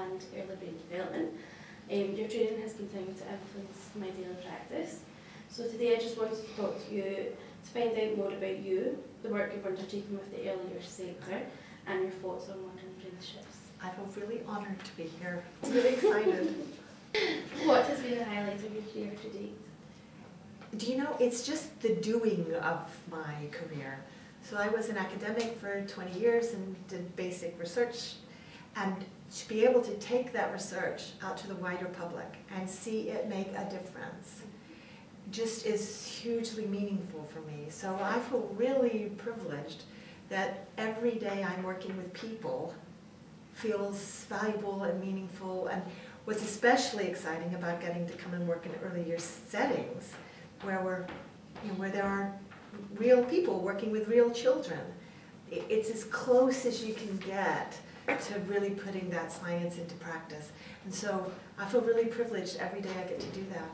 And early brain development. Your training has continued to influence my daily practice. So today I just wanted to talk to you to find out more about you, the work you've undertaken with the early years sector, and your thoughts on modern apprenticeships. I feel really honoured to be here. I'm really excited. What has been the highlight of your career to date? Do you know, it's just the doing of my career. So I was an academic for 20 years and did basic research, and to be able to take that research out to the wider public and see it make a difference just is hugely meaningful for me. So I feel really privileged that every day I'm working with people feels valuable and meaningful. And what's especially exciting about getting to come and work in early years settings where there are real people working with real children, it's as close as you can get to really putting that science into practice. And so I feel really privileged every day I get to do that.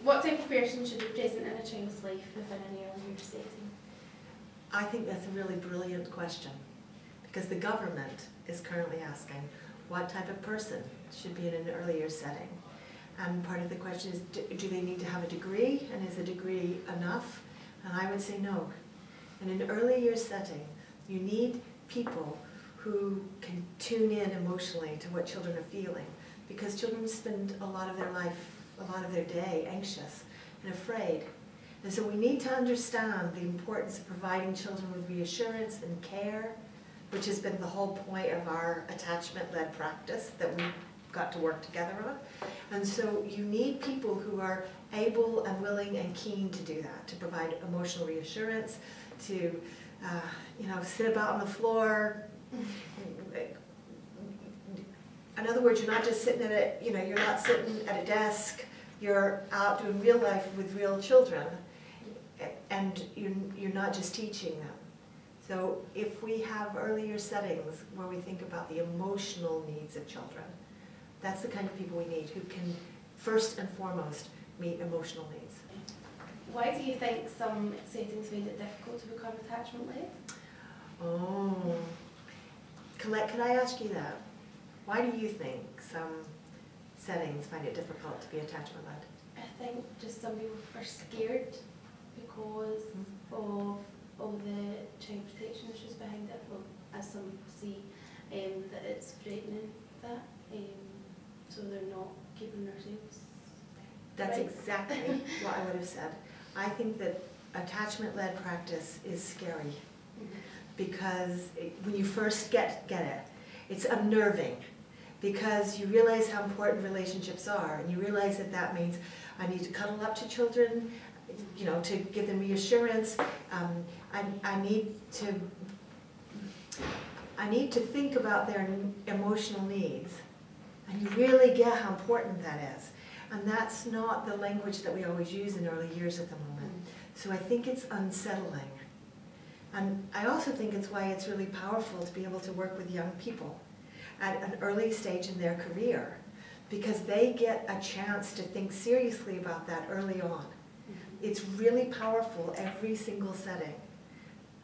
What type of person should be present in a child's life within an early years setting? I think that's a really brilliant question, because the government is currently asking what type of person should be in an early years setting. And part of the question is, do they need to have a degree, and is a degree enough? And I would say no. In an early years setting, you need people who can tune in emotionally to what children are feeling, because children spend a lot of their life, a lot of their day anxious and afraid. And so we need to understand the importance of providing children with reassurance and care, which has been the whole point of our attachment-led practice that we got to work together on. And so you need people who are able and willing and keen to do that, to provide emotional reassurance, to sit about on the floor. In other words, you're not just sitting at a, you're not sitting at a desk, you're out doing real life with real children, and you're not just teaching them. So if we have earlier settings where we think about the emotional needs of children, that's the kind of people we need, who can first and foremost meet emotional needs. Why do you think some settings find it difficult to become attachment-led? Oh, Colette, could I ask you that? Why do you think some settings find it difficult to be attachment-led? I think just some people are scared because of all the child protection issues behind it. Well, as some see that it's threatening that, so they're not keeping themselves. That's right. exactly what I would have said. I think that attachment-led practice is scary because when you first get it, it's unnerving, because you realize how important relationships are, and you realize that that means I need to cuddle up to children, to give them reassurance. I need to think about their emotional needs, and you really get how important that is. And that's not the language that we always use in early years at the moment. So I think it's unsettling. And I also think it's why it's really powerful to be able to work with young people at an early stage in their career, because they get a chance to think seriously about that early on. It's really powerful every single setting,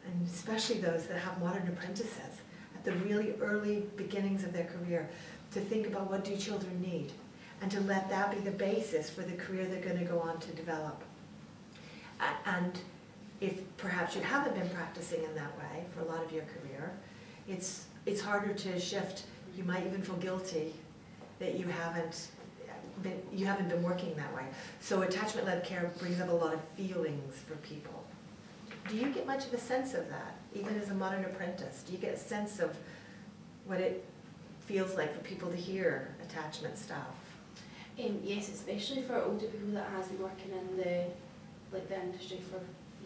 and especially those that have modern apprentices at the really early beginnings of their career, to think about what do children need, and to let that be the basis for the career they're going to go on to develop. And if perhaps you haven't been practicing in that way for a lot of your career, it's harder to shift. You might even feel guilty that you haven't been working that way. So attachment-led care brings up a lot of feelings for people. Do you get much of a sense of that, even as a modern apprentice? Do you get a sense of what it feels like for people to hear attachment stuff. Yes, especially for older people that has been working in the industry for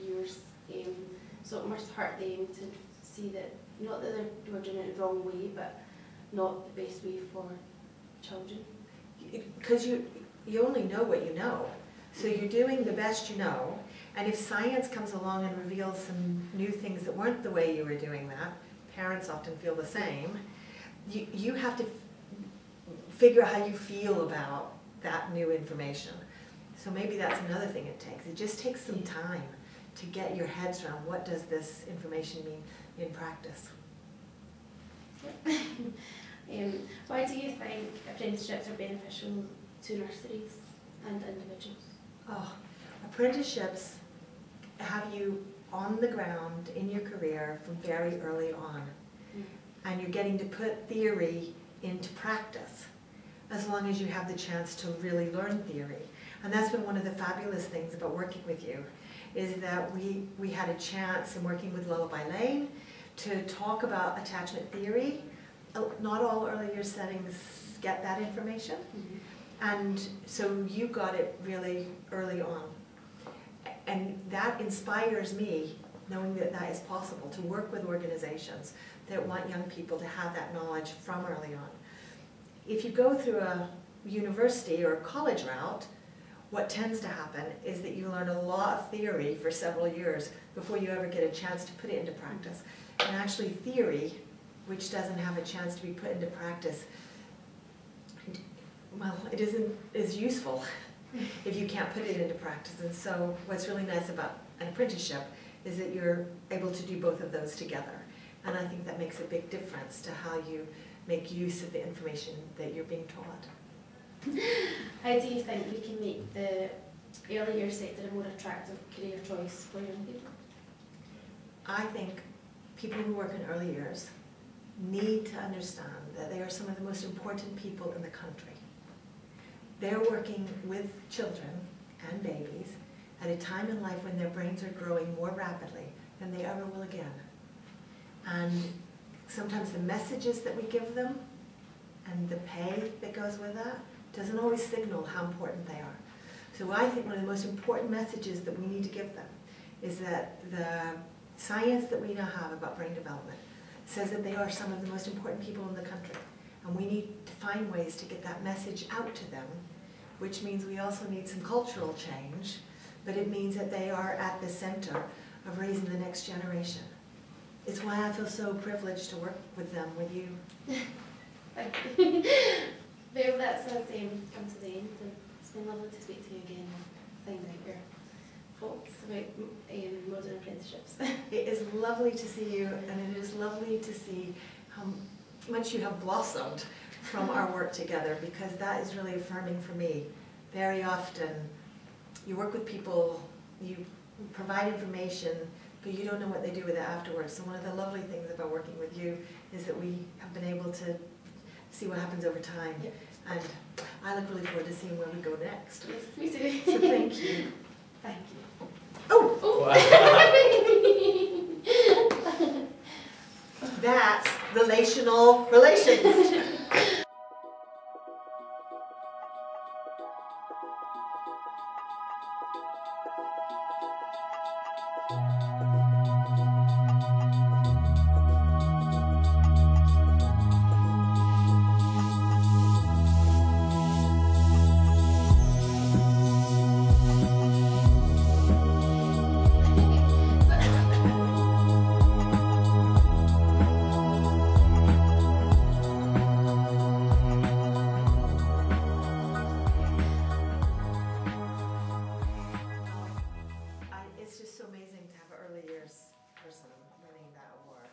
years. So it must hurt them to see that, not that we're doing it the wrong way, but not the best way for children. Because you only know what you know. So you're doing the best you know, and if science comes along and reveals some new things that weren't the way you were doing that, parents often feel the same, you have to figure out how you feel about that new information. So maybe that's another thing it takes. It just takes some time to get your heads around what does this information mean in practice. Why do you think apprenticeships are beneficial to nurseries and individuals? Oh, apprenticeships have you on the ground in your career from very early on. And you're getting to put theory into practice as long as you have the chance to really learn theory. And that's been one of the fabulous things about working with you, is that we had a chance in working with Lullaby Lane to talk about attachment theory. Not all early year settings get that information. And so you got it really early on. And that inspires me, knowing that that is possible, to work with organizations that want young people to have that knowledge from early on. If you go through a university or a college route, what tends to happen is that you learn a lot of theory for several years before you ever get a chance to put it into practice. And actually theory, which doesn't have a chance to be put into practice, well, it isn't as useful if you can't put it into practice. And so what's really nice about an apprenticeship is that you're able to do both of those together. And I think that makes a big difference to how you make use of the information that you're being taught. How do you think we can make the early years sector a more attractive career choice for young people? I think people who work in early years need to understand that they are some of the most important people in the country. They're working with children and babies at a time in life when their brains are growing more rapidly than they ever will again. And sometimes the messages that we give them and the pay that goes with that doesn't always signal how important they are. So I think one of the most important messages that we need to give them is that the science that we now have about brain development says that they are some of the most important people in the country. And we need to find ways to get that message out to them, which means we also need some cultural change, but it means that they are at the center of raising the next generation. It's why I feel so privileged to work with them, with you. Thank you. Well, that's us come to the end, and it's been lovely to speak to you again and find out your thoughts about modern apprenticeships. It is lovely to see you, and it is lovely to see how much you have blossomed from our work together, because that is really affirming for me. Very often, you work with people, you provide information, but you don't know what they do with it afterwards. So one of the lovely things about working with you is that we have been able to see what happens over time. Yep. And I look really forward to seeing where we go next. Yes, me too. So thank you. Thank you. Oh! Oh. That's relational relations. It's just so amazing to have an early years person winning that award.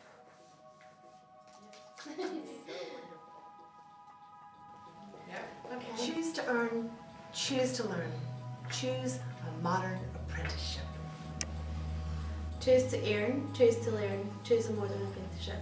It's so wonderful. Okay. Choose to earn, choose to learn, choose a modern apprenticeship. Choose to earn, choose to learn, choose a modern apprenticeship.